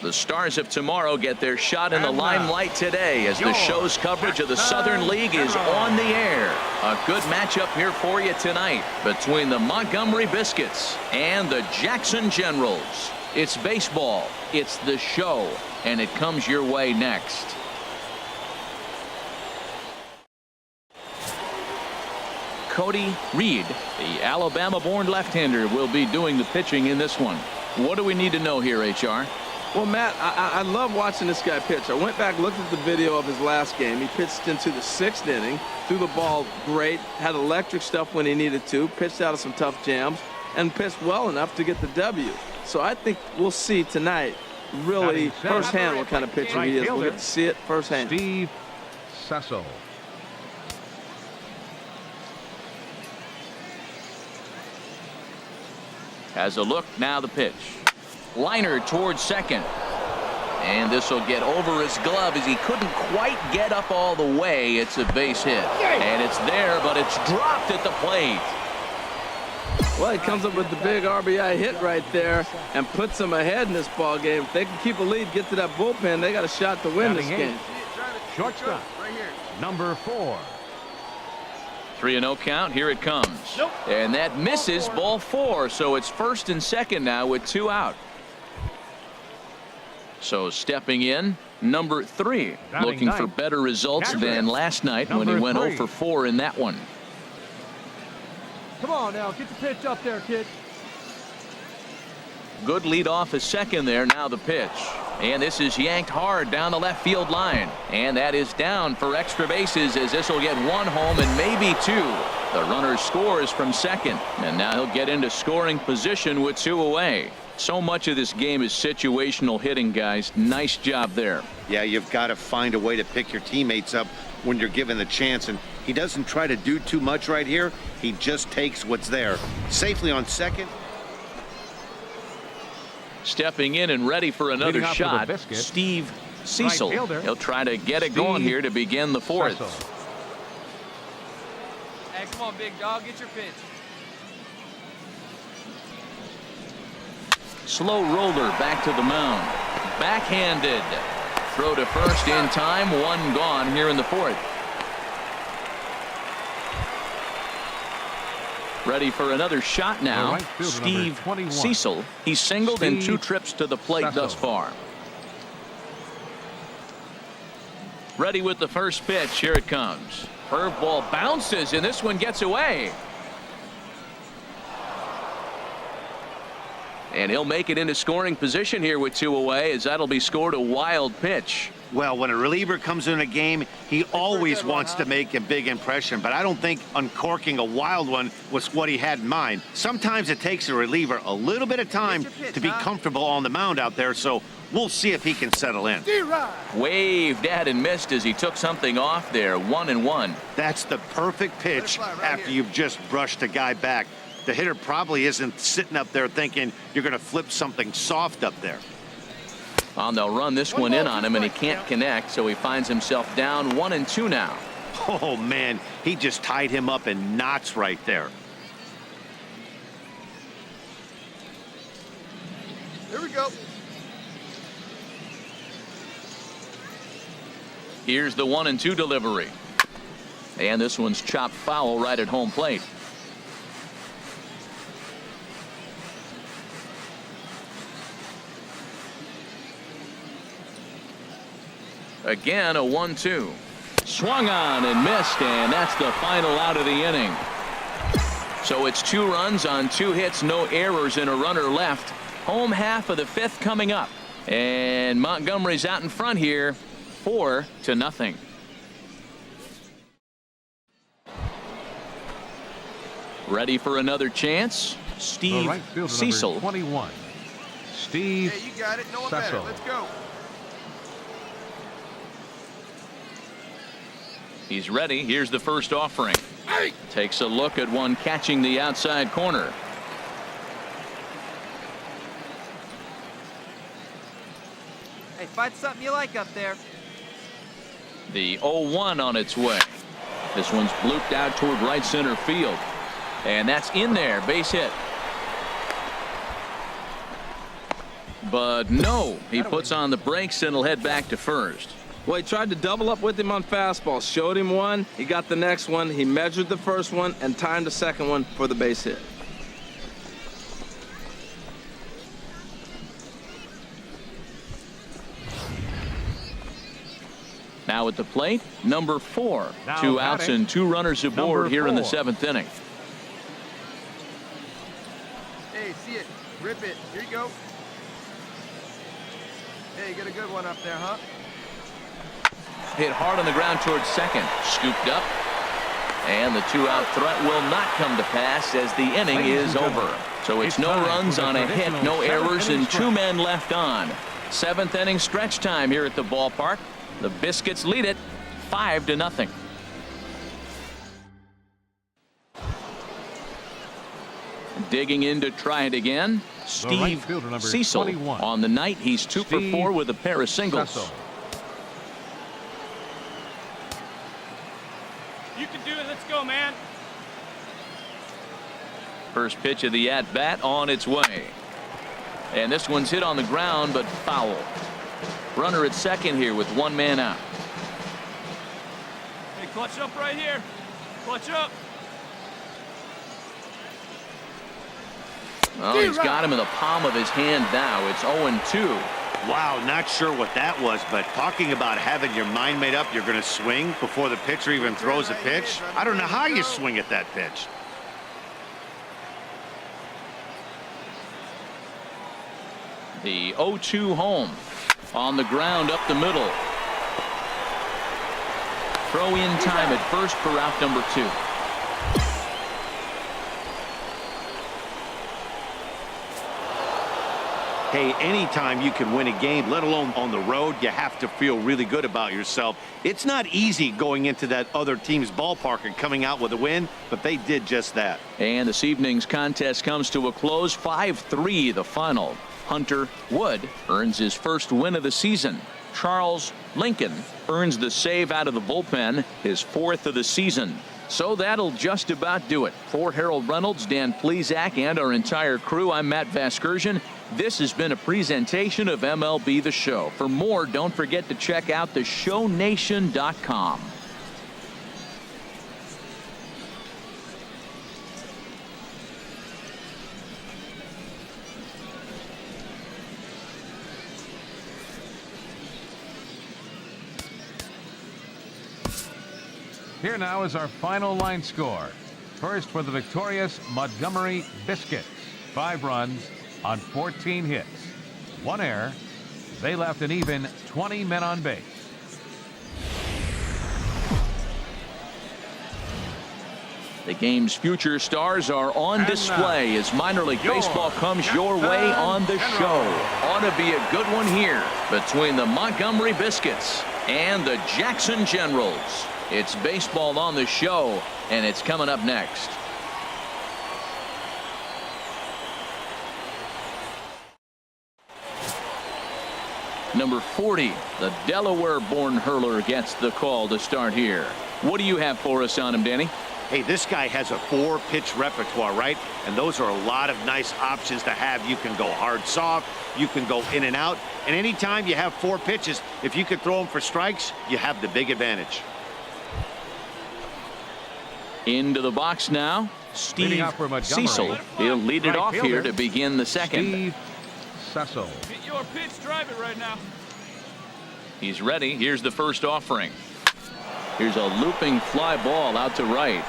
The Stars of tomorrow get their shot in the limelight today as the show's coverage of the Southern League is on the air. A good matchup here for you tonight between the Montgomery Biscuits and the Jackson Generals. It's baseball, it's the show, and it comes your way next. Cody Reed, the Alabama-born left-hander, will be doing the pitching in this one. What do we need to know here, HR? Well, Matt, I love watching this guy pitch. I went back, looked at the video of his last game. He pitched into the 6th inning, threw the ball great, had electric stuff when he needed to, pitched out of some tough jams, and pitched well enough to get the W. So I think we'll see tonight really firsthand what kind of pitcher he is. We'll get to see it firsthand. Steve Cecil. Has a look, now the pitch. Liner towards second. And this will get over his glove as he couldn't quite get up all the way. It's a base hit. And it's there, but it's dropped at the plate. Well, he comes up with the big RBI hit right there and puts them ahead in this ball game. If they can keep a lead, get to that bullpen, they got a shot to win this game. Shortstop, number 4. 3-0 count. Here it comes. And that misses, ball 4. So it's first and second now with 2 out. So stepping in, number 3. Looking for better results than last night when he went 0 for 4 in that one. Come on now, get the pitch up there, kid. Good lead off a second there. Now the pitch. And this is yanked hard down the left field line. And that is down for extra bases as this will get 1 home and maybe 2. The runner scores from second. And now he'll get into scoring position with 2 away. So much of this game is situational hitting, guys. Nice job there. Yeah, you've got to find a way to pick your teammates up when you're given the chance. And he doesn't try to do too much right here. He just takes what's there. Safely on second. Stepping in and ready for another shot, Steve Cecil. He'll try to get it going here to begin the 4th. Hey, come on, big dog, get your pitch. Slow roller back to the mound. Backhanded. Throw to first in time. 1 gone here in the 4th. Ready for another shot now. Steve Cecil. He's singled in 2 trips to the plate thus far. Ready with the first pitch. Here it comes. Curveball bounces, and this one gets away. And he'll make it into scoring position here with 2 away, as that'll be scored a wild pitch. Well, when a reliever comes in a game, he always wants to make a big impression, but I don't think uncorking a wild one was what he had in mind. Sometimes it takes a reliever a little bit of time to be comfortable on the mound out there, so we'll see if he can settle in. Waved at and missed as he took something off there. 1-1. That's the perfect pitch after you've just brushed a guy back. The hitter probably isn't sitting up there thinking you're going to flip something soft up there. Well, they'll run this one in on him, and he can't connect, so he finds himself down 1-2 now. Oh, man, he just tied him up in knots right there. Here we go. Here's the 1-2 delivery. And this one's chopped foul right at home plate. Again, a 1-2. Swung on and missed, and that's the final out of the inning. So it's 2 runs on 2 hits, no errors, and a runner left. Home half of the 5th coming up. And Montgomery's out in front here, 4-0. Ready for another chance? Steve Cecil. 21. Steve Hey, you got it. No one better. Let's go. He's ready. Here's the first offering. Takes a look at one catching the outside corner. Hey, find something you like up there. The 0-1 on its way. This one's blooped out toward right center field. And that's in there. Base hit. but no, he puts on the brakes and will head back to first. Well, he tried to double up with him on fastball. Showed him one. He got the next one. He measured the first one and timed the second one for the base hit. Now at the plate, number 4. Now 2 outs batting, and 2 runners aboard number here in the 4. 7th inning. Hey, see it. Rip it. Here you go. Hey, get a good one up there, huh? Hit hard on the ground towards second. Scooped up. And the 2-out threat will not come to pass as the inning is over. So it's no runs on a hit, no errors, and 2 men left on. 7th inning stretch time here at the ballpark. The Biscuits lead it 5-0. Digging in to try it again, Steve Cecil. On the night, he's 2 for 4 with a pair of singles. Cecil. You can do it. Let's go, man. First pitch of the at-bat on its way. And this one's hit on the ground, but foul. Runner at second here with 1 man out. Hey, clutch up right here. Clutch up. Well, he's got him in the palm of his hand now. It's 0-2. Wow, not sure what that was, but talking about having your mind made up, you're going to swing before the pitcher even throws a pitch. I don't know how you swing at that pitch. The 0-2 home. On the ground up the middle. Throw in time at first for out number 2. Hey, anytime you can win a game, let alone on the road, you have to feel really good about yourself. It's not easy going into that other team's ballpark and coming out with a win, but they did just that. And this evening's contest comes to a close. 5-3 the final. Hunter Wood earns his first win of the season. Charles Lincoln earns the save out of the bullpen, his 4th of the season. So that'll just about do it. For Harold Reynolds, Dan Plesac, and our entire crew, I'm Matt Vasgersian. This has been a presentation of MLB The Show. For more, don't forget to check out theshownation.com. Here now is our final line score. First for the victorious Montgomery Biscuits. 5 runs on 14 hits. 1 error. They left an even 20 men on base. The game's future stars are on display as minor league baseball comes your way on the show. Ought to be a good one here between the Montgomery Biscuits and the Jackson Generals. It's baseball on the show, and it's coming up next. Number 40, the Delaware-born hurler, gets the call to start here. What do you have for us on him, Danny? Hey, this guy has a 4-pitch repertoire, right? And those are a lot of nice options to have. You can go hard, soft. You can go in and out. And anytime you have 4 pitches, if you could throw them for strikes, you have the big advantage. Into the box now, Steve Cecil. He'll lead it off here to begin the second. Steve Cecil. Hit your pitch. Drive it right now. He's ready. Here's the first offering. Here's a looping fly ball out to right.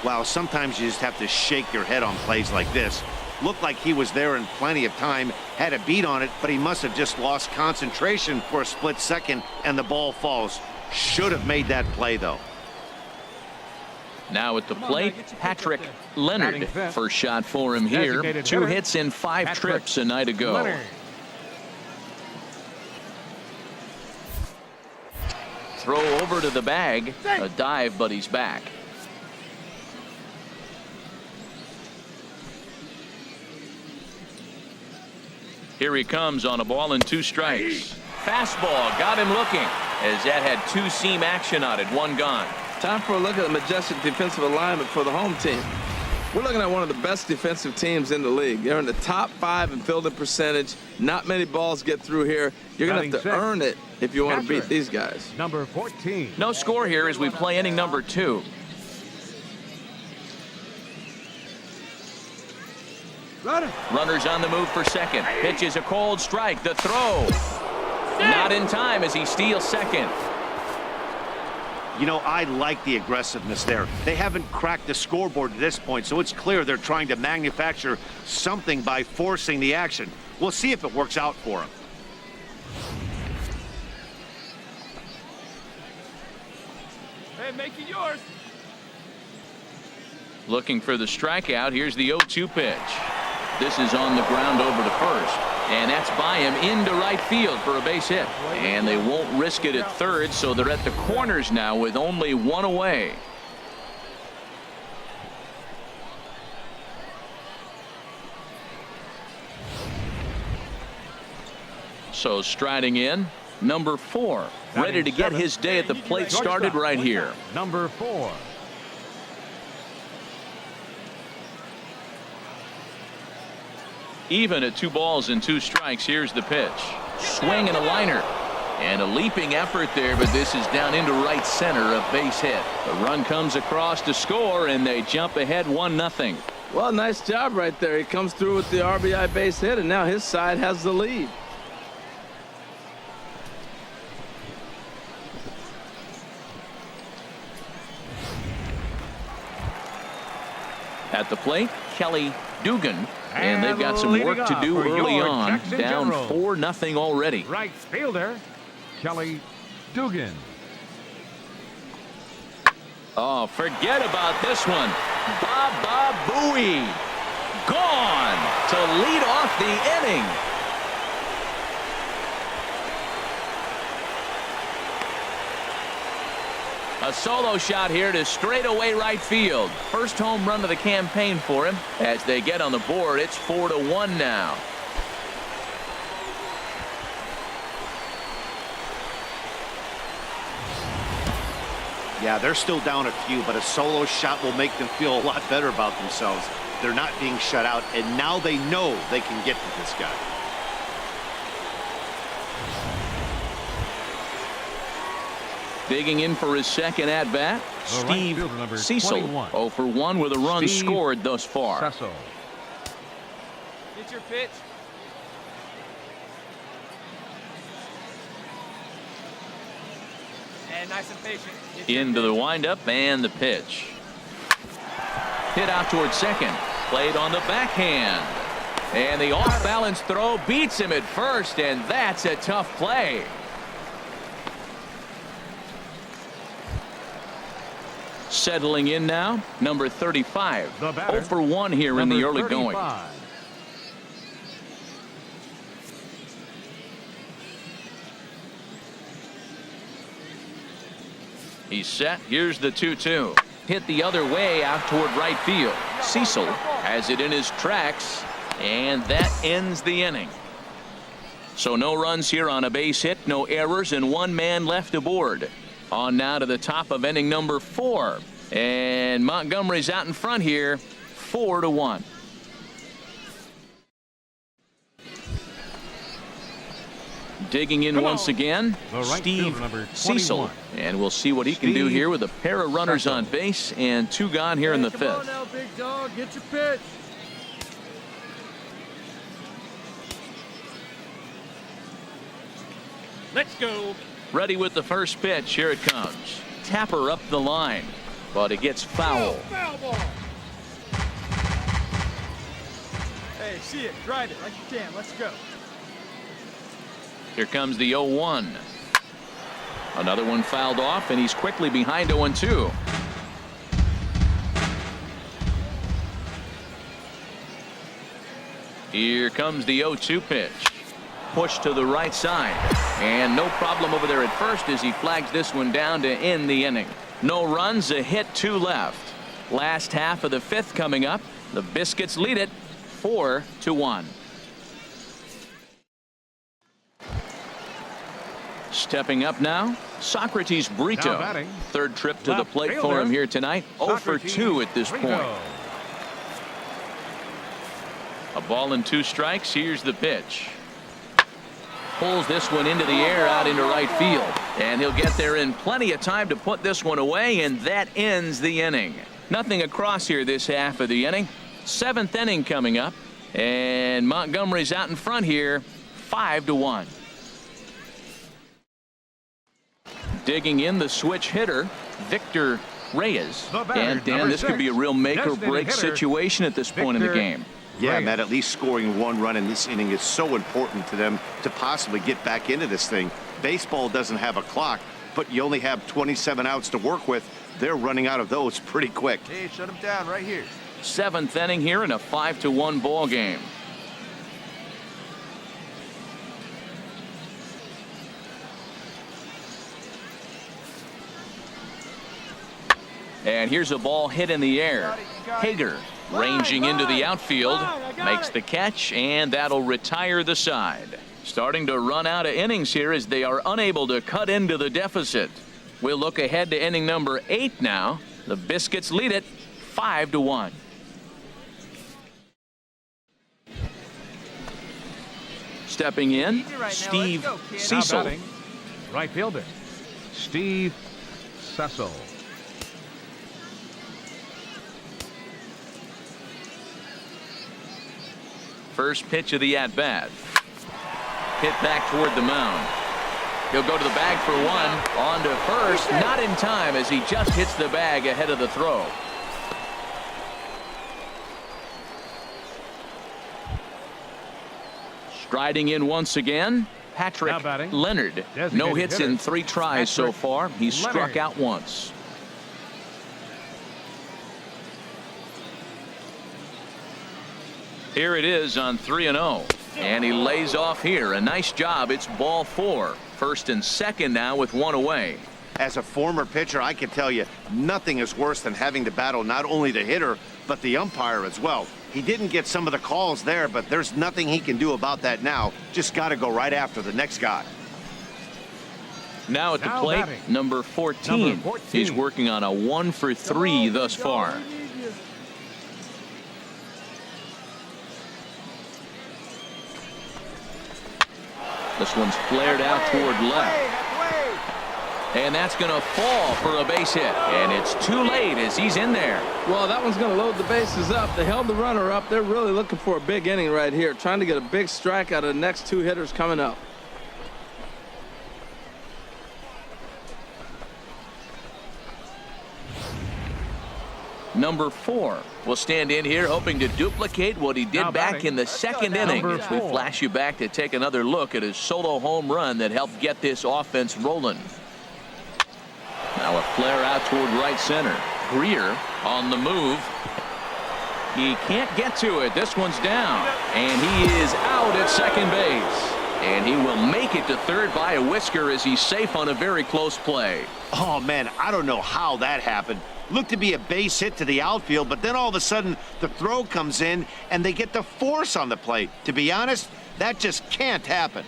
Wow, sometimes you just have to shake your head on plays like this. Looked like he was there in plenty of time, had a beat on it, but he must have just lost concentration for a split second, and the ball falls. Should have made that play, though. Now at the plate, Patrick Leonard. First shot for him here. 2 hits in 5 trips a night ago. Throw over to the bag. A dive, but he's back. Here he comes on a ball and 2 strikes. Fastball got him looking as that had 2-seam action on it. 1 gone. Time for a look at the majestic defensive alignment for the home team. We're looking at one of the best defensive teams in the league. They're in the top 5 in fielding percentage. Not many balls get through here. You're going to have to earn it if you want to beat these guys. Number 14. No score here as we play inning number 2. Runners on the move for second. Pitch is a cold strike. The throw. Not in time as he steals second. You know, I like the aggressiveness there. They haven't cracked the scoreboard at this point, so it's clear they're trying to manufacture something by forcing the action. We'll see if it works out for them. Hey, make it yours. Looking for the strikeout. Here's the 0-2 pitch. This is on the ground over to first. And that's by him into right field for a base hit. And they won't risk it at third, so they're at the corners now with only one away. So striding in, number 4. Ready to get his day at the plate started right here. Number 4. Even at 2 balls and 2 strikes. Here's the pitch. Swing and a liner. And a leaping effort there, but this is down into right center, a base hit. The run comes across to score, and they jump ahead 1-0. Well, nice job right there. He comes through with the RBI base hit, and now his side has the lead. At the plate, Kelly Dugan. And they've got some work to do early on. Down 4-0 already. Right fielder, Kelly Dugan. Oh, forget about this one. Baba Booey. Gone to lead off the inning. A solo shot here to straightaway right field. First home run of the campaign for him. As they get on the board, it's 4-1 now. Yeah, they're still down a few, but a solo shot will make them feel a lot better about themselves. They're not being shut out, and now they know they can get to this guy. Digging in for his second at-bat, Steve Cecil. 0 for 1 with a run scored thus far. Cecil. Get your pitch. And nice and patient. Into the windup and the pitch. Hit out towards second. Played on the backhand. And the off-balance throw beats him at first, and that's a tough play. Settling in now, number 35. 0 for 1 here in the early going. He's set. Here's the 2-2. Hit the other way out toward right field. Cecil has it in his tracks, and that ends the inning. So no runs here on a base hit, no errors, and 1 man left aboard. On now to the top of inning number 4. And Montgomery's out in front here, 4-1. Digging in once again, Steve Cecil. And we'll see what he can do here with a pair of runners on base and 2 gone here in the 5th. Come on now, big dog. Get your pitch. Let's go. Ready with the first pitch. Here it comes. Tapper up the line, but it gets foul. Foul ball. Hey, see it. Drive it like you can. Let's go. Here comes the 0-1. Another one fouled off, and he's quickly behind 0-2. Here comes the 0-2 pitch. Push to the right side. And no problem over there at first as he flags this one down to end the inning. No runs, a hit, 2 left. Last half of the 5th coming up. The Biscuits lead it 4-1. Stepping up now, Socrates Now Brito. batting. Third trip to the Left plate for fielder, him here tonight. 0 for Socrates 2 at this Brito. point. A ball and 2 strikes. Here's the pitch. Pulls this one into the air out into right field. And he'll get there in plenty of time to put this one away, and that ends the inning. Nothing across here this half of the inning. 7th inning coming up. And Montgomery's out in front here, 5-1. Digging in the switch hitter, Victor Reyes. The batter, And Dan, number this could be a 6, real make or break designated hitter, situation at this point in the Victor game. Yeah, Reyes. Matt, at least scoring 1 run in this inning is so important to them to possibly get back into this thing. Baseball doesn't have a clock, but you only have 27 outs to work with. They're running out of those pretty quick. Hey, shut him down right here. 7th inning here in a 5-1 ball game. And here's a ball hit in the air. Hager ranging into the outfield, makes the catch, and that'll retire the side. Starting to run out of innings here as they are unable to cut into the deficit. We'll look ahead to inning number 8 now. The Biscuits lead it 5-1. Stepping in, Easy right now. Steve Let's go, kid. Now Cecil. batting, right fielder, Steve Cecil. First pitch of the at-bat. Hit back toward the mound. He'll go to the bag for one. On to first. Not in time as he just hits the bag ahead of the throw. Striding in once again, Now Patrick batting, Leonard. No designated hits in hitter, 3 tries so Patrick far. He's struck Leonard. out once. Here it is on 3-0. And he lays off here. A nice job. It's ball 4. First and second now with 1 away. As a former pitcher, I can tell you nothing is worse than having to battle not only the hitter, but the umpire as well. He didn't get some of the calls there, but there's nothing he can do about that now. Just got to go right after the next guy. Now at the Now plate, batting, number 14. number 14. He's working on a 1 for 3 thus far. This one's flared out toward left. And that's going to fall for a base hit. And it's too late as he's in there. Well, that one's going to load the bases up. They held the runner up. They're really looking for a big inning right here, trying to get a big strike out of the next 2 hitters coming up. Number 4 will stand in here hoping to duplicate what he did Now back batting, in the second Number inning. As we 4. flash you back to take another look at his solo home run that helped get this offense rolling. Now a flare out toward right center. Greer on the move. He can't get to it. This one's down. And he is out at second base. And he will make it to third by a whisker as he's safe on a very close play. Oh, man, I don't know how that happened. Looked to be a base hit to the outfield, but then all of a sudden the throw comes in and they get the force on the plate. To be honest, that just can't happen.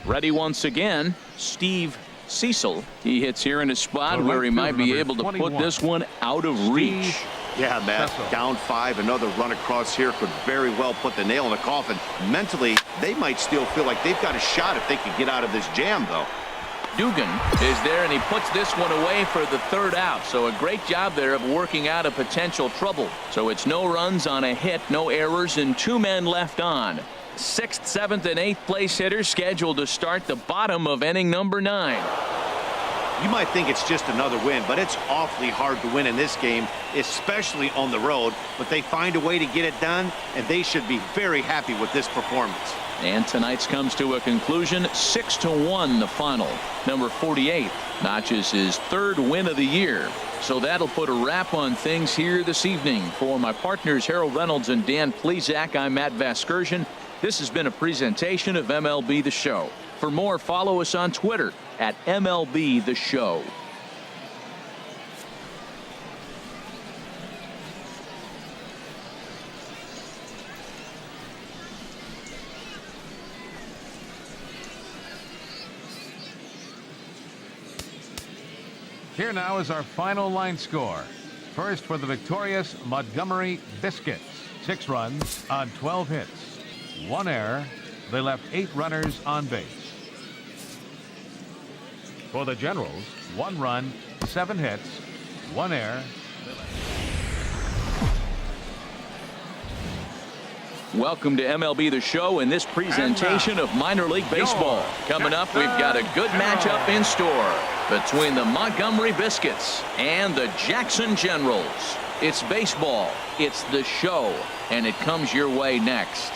Ready once again, Steve Cecil. He hits here in a spot The where he right might be fielder, able to number put 21. this one out of reach. Yeah, Matt, Cecil. down 5, another run across here could very well put the nail in the coffin. Mentally, they might still feel like they've got a shot if they could get out of this jam, though. Dugan is there, and he puts this one away for the third out. So a great job there of working out a potential trouble. So it's no runs on a hit, no errors, and 2 men left on. 6th, 7th, and 8th place hitters scheduled to start the bottom of inning number 9. You might think it's just another win, but it's awfully hard to win in this game, especially on the road. But they find a way to get it done, and they should be very happy with this performance. And tonight's comes to a conclusion, 6-1 the final. Number 48 notches his 3rd win of the year. So that'll put a wrap on things here this evening. For my partners Harold Reynolds and Dan Plesac, I'm Matt Vasgersian. This has been a presentation of MLB The Show. For more, follow us on Twitter at MLB The Show. Here now is our final line score. First for the victorious Montgomery Biscuits. 6 runs on 12 hits. 1 error. They left 8 runners on base. For the Generals, 1 run, 7 hits, 1 error. Welcome to MLB The Show and this presentation of minor league baseball. Coming up, we've got a good matchup in store between the Montgomery Biscuits and the Jackson Generals. It's baseball, it's the show, and it comes your way next.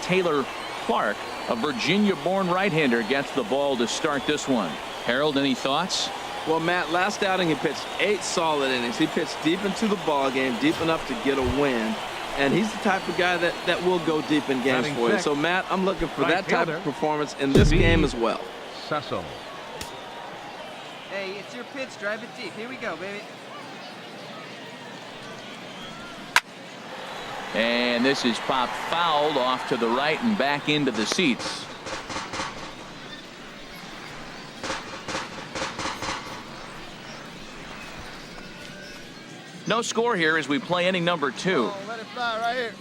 Taylor Clark, a Virginia-born right-hander, gets the ball to start this one. Harold, any thoughts? Well, Matt, last outing he pitched 8 solid innings. He pitched deep into the ball game, deep enough to get a win. And he's the type of guy that will go deep in games for you. So, Matt, I'm looking for that type of performance in this game as well. Cecil. Hey, it's your pitch. Drive it deep. Here we go, baby. And this is popped fouled off to the right and back into the seats. No score here as we play inning number 2. Oh, let it fly right here.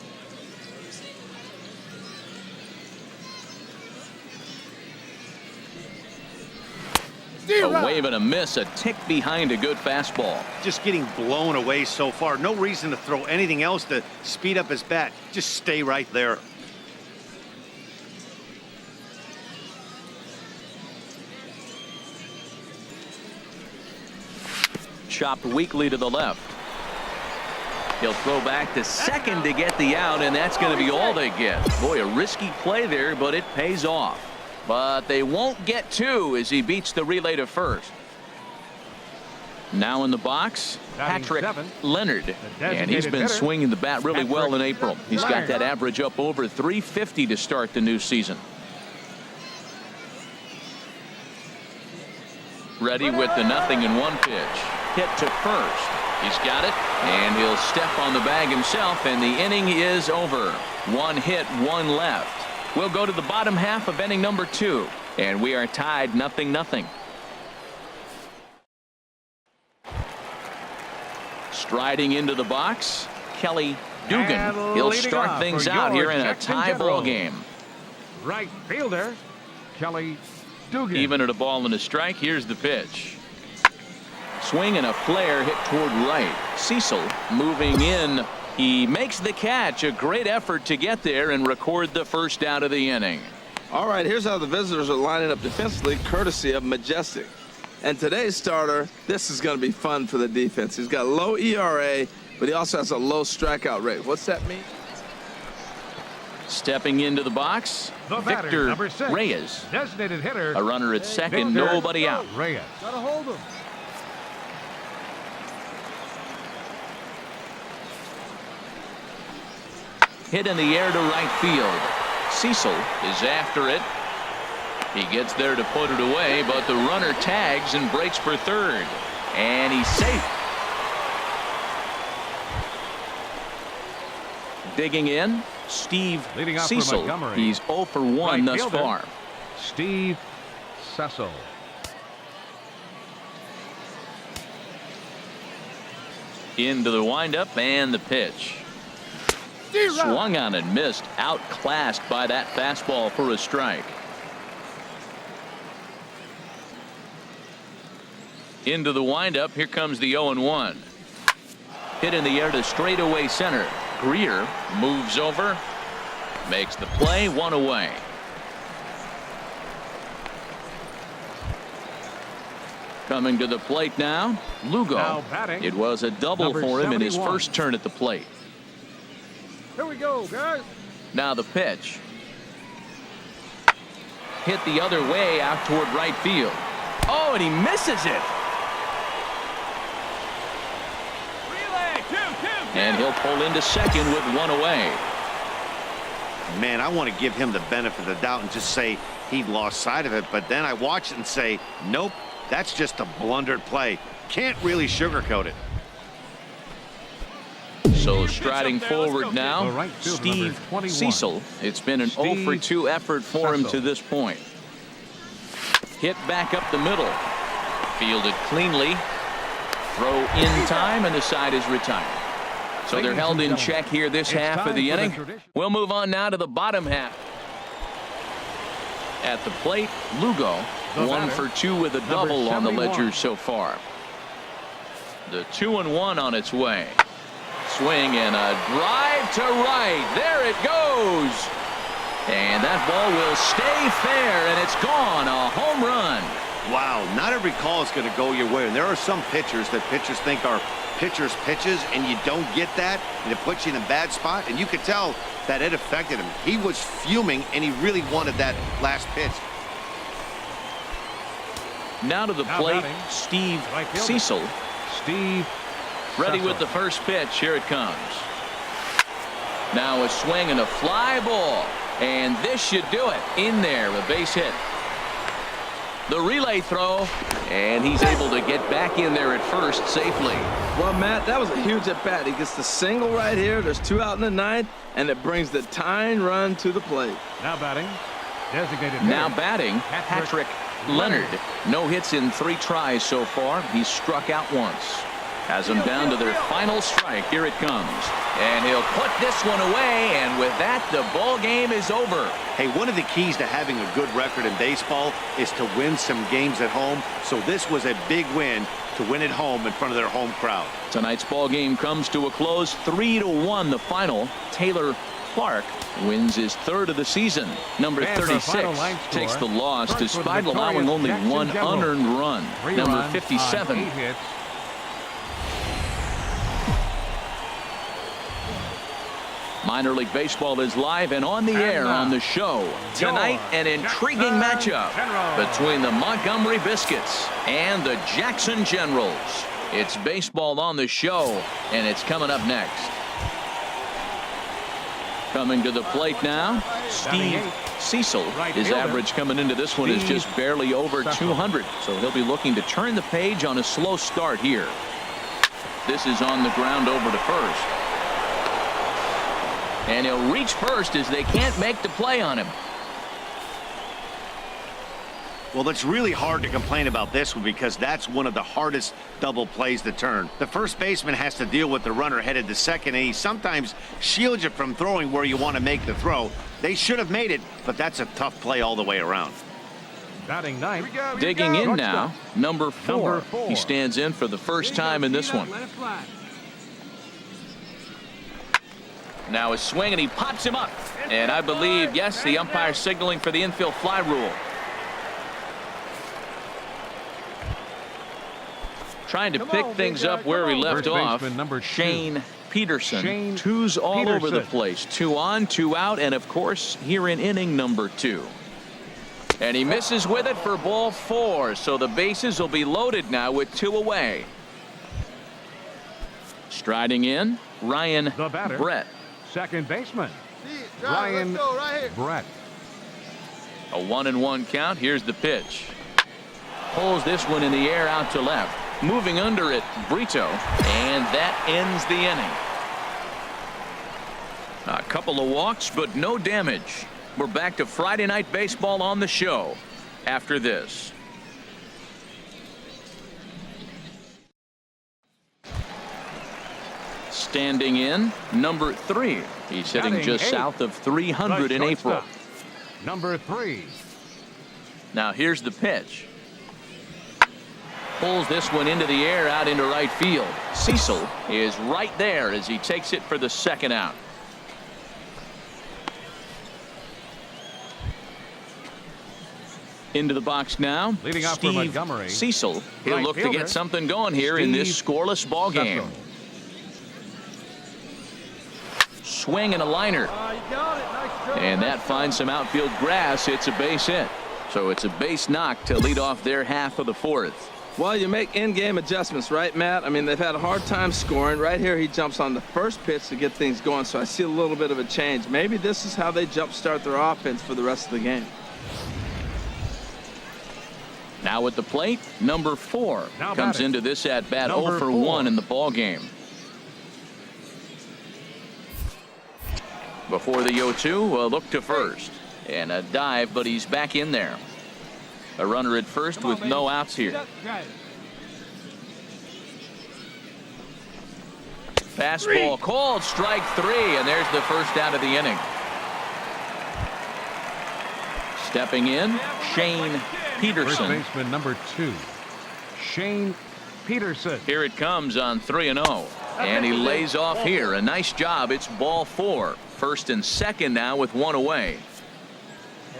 A wave and a miss, a tick behind a good fastball. Just getting blown away so far. No reason to throw anything else to speed up his bat. Just stay right there. Chopped weakly to the left. He'll throw back to second to get the out, and that's going to be all they get. Boy, a risky play there, but it pays off. But they won't get 2 as he beats the relay to first. Now in the box, Patrick Leonard. And he's been swinging the bat really well in April. He's got that average up over 350 to start the new season. Ready with the 0-1 pitch. Hit to first. He's got it, and he'll step on the bag himself, and the inning is over. 1 hit, 1 left. We'll go to the bottom half of inning number 2, and we are tied 0-0. Striding into the box, Kelly Dugan. He'll start things out here in a tie ball game. Right fielder, Kelly Dugan. Even at a ball and a strike, here's the pitch. Swing and a flare hit toward right. Cecil moving in. He makes the catch. A great effort to get there and record the first out of the inning. All right, here's how the visitors are lining up defensively, courtesy of Majestic. And today's starter, this is going to be fun for the defense. He's got low ERA, but he also has a low strikeout rate. What's that mean? Stepping into the box, The batter, Victor number 6, Reyes. designated hitter. A runner at second, Victor nobody out. Reyes. Gotta hold him. Hit in the air to right field. Cecil is after it. He gets there to put it away, but the runner tags and breaks for third. And he's safe. Digging in, Steve Leading off for Cecil. Montgomery. He's 0 for 1 Right thus fielder, far. Steve Cecil. Into the windup and the pitch. Swung on and missed. Outclassed by that fastball for a strike. Into the windup. Here comes the 0-1. Hit in the air to straightaway center. Greer moves over. Makes the play. 1 away. Coming to the plate now, Lugo. Now batting, It was a double number for him in his 71. first turn at the plate. Here we go, guys. Now the pitch. Hit the other way out toward right field. Oh, and he misses it. Relay, 2-2. And he'll pull into second with 1 away. Man, I want to give him the benefit of the doubt and just say he lost sight of it. But then I watch it and say, nope, that's just a blundered play. Can't really sugarcoat it. So striding forward The now, right fielder, Steve number 21. Cecil. It's been an 0 for 2 effort for him to this point. Hit back up the middle. Fielded cleanly. Throw in time, and the side is retired. So they're held in check here this half of the inning. We'll move on now to the bottom half. At the plate, Lugo, 1 for 2 with a double on the ledger so far. The 2-1 on its way. Swing and a drive to right. There it goes. And that ball will stay fair, and it's gone. A home run. Wow, not every call is going to go your way. And there are some pitchers that pitchers think are pitchers' pitches, and you don't get that, and it puts you in a bad spot. And you could tell that it affected him. He was fuming, and he really wanted that last pitch. Now to the plate, Steve Cecil. Steve Ready Cecil. with the first pitch. Here it comes. Now a swing and a fly ball. And this should do it. In there, a base hit. The relay throw, and he's able to get back in there at first safely. Well, Matt, that was a huge at-bat. He gets the single right here. There's 2 out in the 9th, and it brings the tying run to the plate. Now batting, designated Now hitter, batting, Patrick Leonard. No hits in 3 tries so far. He's struck out once. Has them down to their final strike. Here it comes. And he'll put this one away, and with that, the ball game is over. Hey, one of the keys to having a good record in baseball is to win some games at home. So this was a big win to win at home in front of their home crowd. Tonight's ball game comes to a close, 3-1 the final. Taylor Clark wins his 3rd of the season. Number And for 36 final line score, takes the loss first for the despite allowing victorious only Jackson 1 General. unearned run. 3 Number runs on 57. 8 hits. Minor League Baseball is live and on the air on the show. Tonight, an intriguing matchup between the Montgomery Biscuits and the Jackson Generals. It's baseball on the show, and it's coming up next. Coming to the plate now, Steve Cecil. His average coming into this one is just barely over 200, so he'll be looking to turn the page on a slow start here. This is on the ground over to first. And he'll reach first as they can't make the play on him. Well, it's really hard to complain about this one because that's one of the hardest double plays to turn. The first baseman has to deal with the runner headed to second, and he sometimes shields you from throwing where you want to make the throw. They should have made it, but that's a tough play all the way around. Batting ninth. Digging in now, number 4. Number 4. He stands in for the first time in this one. Now a swing, and he pops him up. And I believe, yes, the umpire signaling for the infield fly rule. Trying to pick things up where we left off. Number 2. Shane Peterson. Shane 2s all over the Peterson. place. 2 on, 2 out, and of course here in inning number 2. And he misses with it for ball 4. So the bases will be loaded now with 2 away. Striding in, Ryan The batter. Brett. Second baseman, Ryan Brett. A 1-1 count. Here's the pitch. Pulls this one in the air out to left. Moving under it, Brito. And that ends the inning. A couple of walks, but no damage. We're back to Friday Night Baseball on the show after this. Standing in, number 3. He's hitting Batting just 8th. south of 300 in The April. shortstop, number 3. Now here's the pitch. Pulls this one into the air out into right field. Cecil is right there as he takes it for the second out. Into the box now, Leading off for Steve Montgomery, Cecil. He'll right look to fielder, get something going here in this Steve scoreless ball game. Cecil. Swing and a liner. And that finds some outfield grass. It's a base hit. So it's a base knock to lead off their half of the 4th. Well, you make in-game adjustments, right, Matt? I mean, they've had a hard time scoring. Right here, he jumps on the first pitch to get things going, so I see a little bit of a change. Maybe this is how they jumpstart their offense for the rest of the game. Now at the plate, number 4 Now comes batting. into this at-bat Number 0 for 4. 1 in the ball game. Before the 0-2, a look to first. And a dive, but he's back in there. A runner at first with no outs here. Fastball called, strike 3, and there's the first out of the inning. Stepping in, Shane Peterson. First baseman number 2, Shane Peterson. Here it comes on 3-0. And he lays off here. A nice job. It's ball 4. First and second now with 1 away.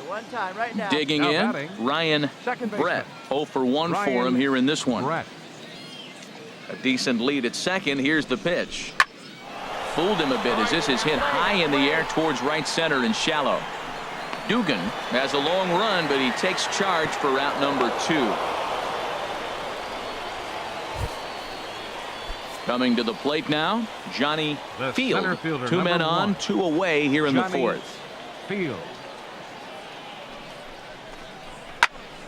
One time right now. Digging Now in, batting, Ryan Brett. 0 for 1 for him here in this one. Brett. A decent lead at second. Here's the pitch. Fooled him a bit as this is hit high in the air towards right center and shallow. Dugan has a long run, but he takes charge for route number 2. Coming to the plate now, Johnny The Field. center fielder, 2 men number on, 1. 2 away here in the Johnny 4th. Field.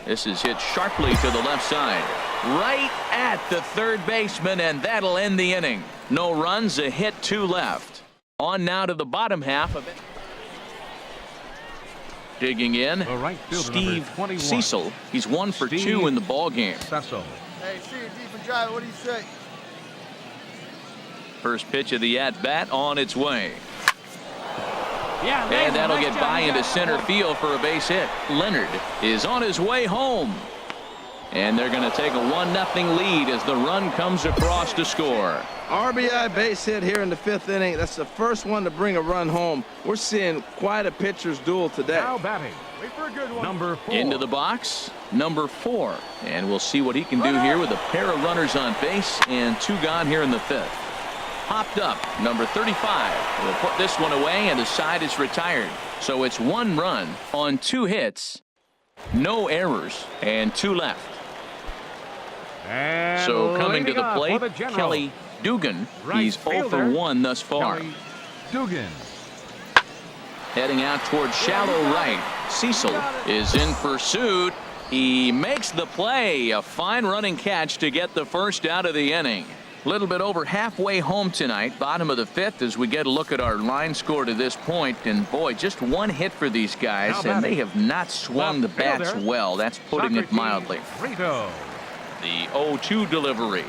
This is hit sharply to the left side. Right at the third baseman, and that'll end the inning. No runs, a hit, 2 left. On now to the bottom half of it. Digging in, The right fielder, Steve number 21. Cecil. He's 1 for 2 Steve in the ball game. Cecil. Hey, see you deep and drive. What do you say? First pitch of the at-bat on its way. Yeah, And that'll get by into center field for a base hit. Leonard is on his way home. And they're going to take a 1-0 lead as the run comes across to score. RBI base hit here in the 5th inning. That's the first one to bring a run home. We're seeing quite a pitcher's duel today. Now batting, Wait for a good one. number 4. Into the box, number 4. And we'll see what he can do here with a pair of runners on base and 2 gone here in the 5th. Popped up, number 35. Will put this one away, and the side is retired. So it's 1 run on 2 hits, no errors, and 2 left. And So coming to leading the off plate, for the Generals, Kelly Dugan. Right He's 0 for fielder, 1 thus far. Kelly Dugan. Heading out towards shallow right. Cecil is in pursuit. He makes the play. A fine running catch to get the first out of the inning. A little bit over halfway home tonight, bottom of the 5th, as we get a look at our line score to this point. And boy, just 1 hit for these guys, and they have not swung the bats well. That's putting it mildly. Rito. The 0-2 delivery.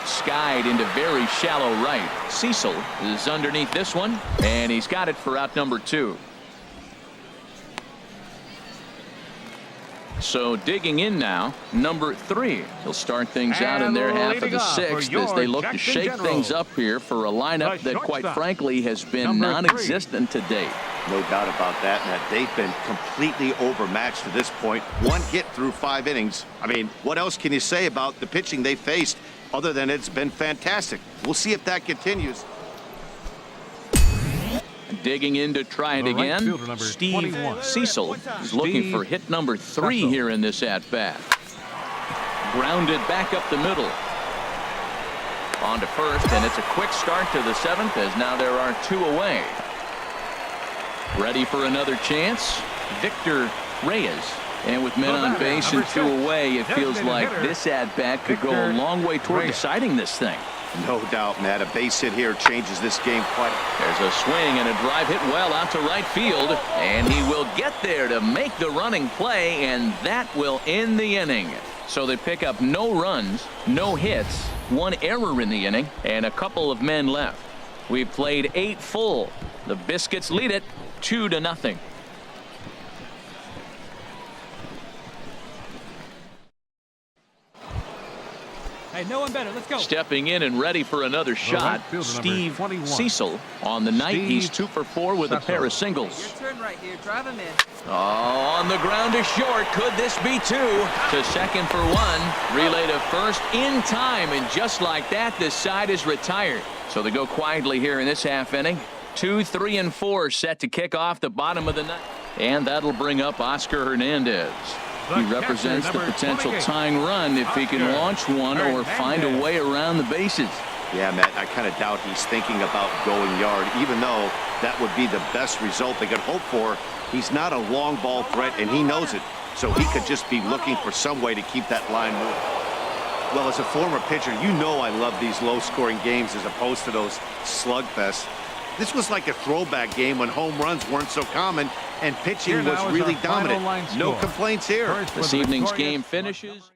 Skied into very shallow right. Cecil is underneath this one, and he's got it for out number 2. So digging in now, number 3. He'll start things out in their half of the 6th as they look to shake things up here for a lineup that, quite frankly, has been non-existent to date. No doubt about that, Matt. They've been completely overmatched to this point. 1 hit through 5 innings. I mean, what else can you say about the pitching they faced other than it's been fantastic? We'll see if that continues. Digging in to try it The right again. fielder, number Steve 21. Cecil is looking for hit number 3 Cecil. here in this at-bat. Grounded back up the middle. On to first, and it's a quick start to the 7th as now there are 2 away. Ready for another chance, Victor Reyes. And with men on base and 2 away, it feels like this at-bat could go a long way toward deciding this thing. No doubt, Matt. A base hit here changes this game quite. There's a swing and a drive hit well out to right field, and he will get there to make the running play, and that will end the inning. So they pick up no runs, no hits, 1 error in the inning, and a couple of men left. We've played 8 full. The Biscuits lead it 2-0. Hey, no one better. Let's go. Stepping in and ready for another shot, fielder, number Steve 21. Cecil. On the night, he's Steve 2 for 4 with a Cecil. pair of singles. Your turn right here. Drive him in. Oh, on the ground to short. Could this be 2? To second for 1. Relay to first in time, and just like that, the side is retired. So they go quietly here in this half inning. 2, 3, and 4 set to kick off the bottom of the ninth. And that'll bring up Oscar Hernandez. He represents the potential tying run if he can launch one or find a way around the bases. Yeah, Matt, I kind of doubt he's thinking about going yard, even though that would be the best result they could hope for. He's not a long ball threat, and he knows it. So he could just be looking for some way to keep that line moving. Well, as a former pitcher, you know I love these low-scoring games as opposed to those slugfests. This was like a throwback game when home runs weren't so common and pitching Here was now is really our final dominant. line No score. complaints here. First for This the evening's victorious game finishes.